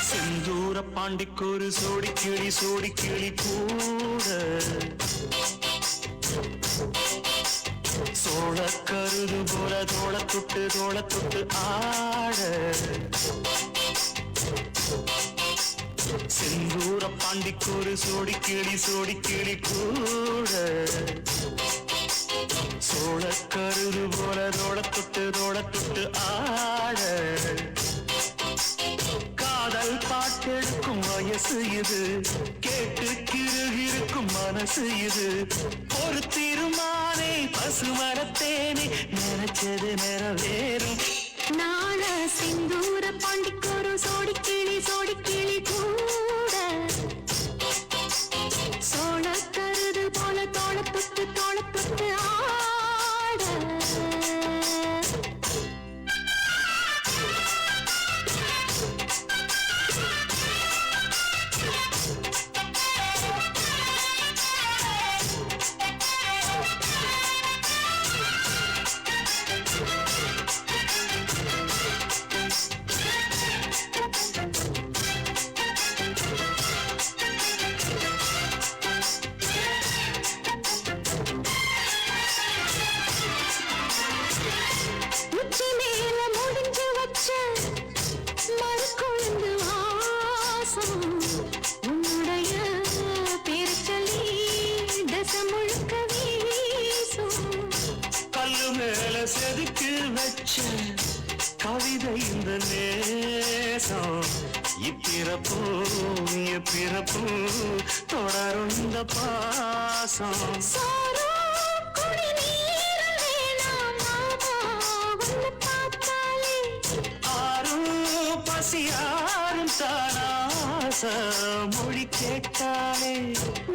செந்தூர பாண்டிக்கொரு சோடி கிளி கூட சோழ கருது போல தோள தொட்டு ஆட செந்தூர பாண்டிக்கொரு சோடி கிளி கூட சோழ கருது போல தோள தொட்டு ஆட காதல் பாட்டெடுக்கும் வயசு இது கேட்டு கிருகிருக்கும் மனசு இது ஒரு திருமானே பசுமரத்தேனே நினைச்சது நிறைவேறும் நாள சிந்தூர பாண்டிக்கொரு சோடி கிளி கூட சோழ கருது போல தோள தொட்டு ஆட செதுக்கு வச்ச கவிதை இந்த நேசம் இப்பிறப்பும் தொடரும் இந்த பாசம் ஆரும் பசியாரும் தானாச மொழி கேட்டாலே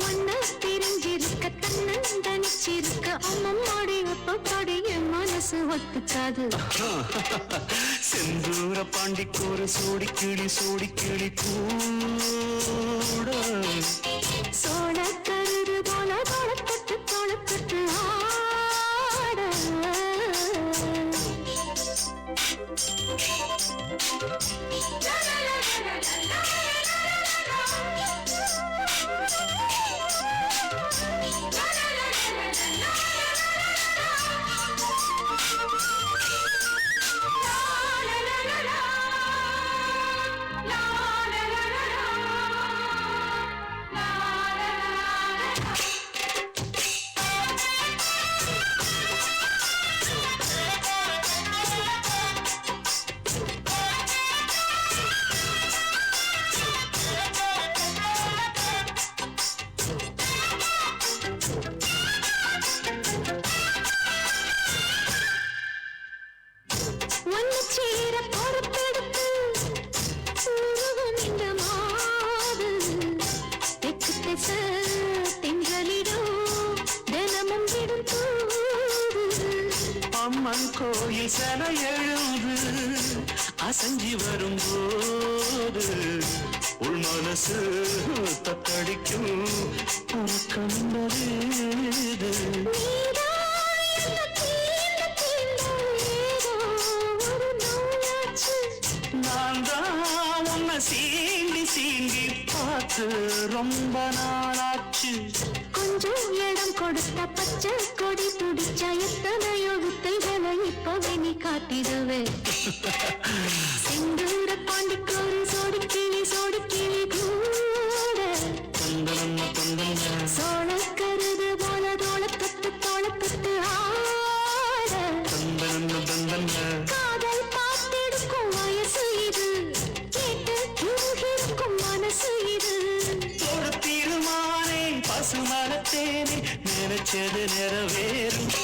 ஒன்ன தெரிஞ்சிருக்க தன்னந்தனிச்சிருக்க அம்மம்மாடி ஒப்பப்பாடி என் மனசு ஒத்துக்காது செந்தூர பாண்டிக்கொரு சோடி கிளி கூட சோழ கருது போல தோளத்தட்டு ஆட அம்மன் கோயில் செல எழுது அசஞ்சி வரும்போது உள் மனசு தத்தடிக்கும் உனக்கண்டது நான் தான் உன்னை சீண்டி பார்த்து ரொம்ப நாளாச்சு கொஞ்சம் இடம் கொடுத்த பச்சை கொடி துடிச்ச எத்தனையோ வித்தைகளை இப்பவே நீ காட்டிடுவே செந்தூர பாண்டிக்கொரு சோடி கிளி கூட சோழ கருது போல தோள தொட்டு ஆட காதல் பாட்டெடுக்கும் வயசு இது கேட்டு கிருகிருக்கும் மனசு இது ஒரு திருமானே பசுமரத்தேனே நினைச்சது நிறைவேறும்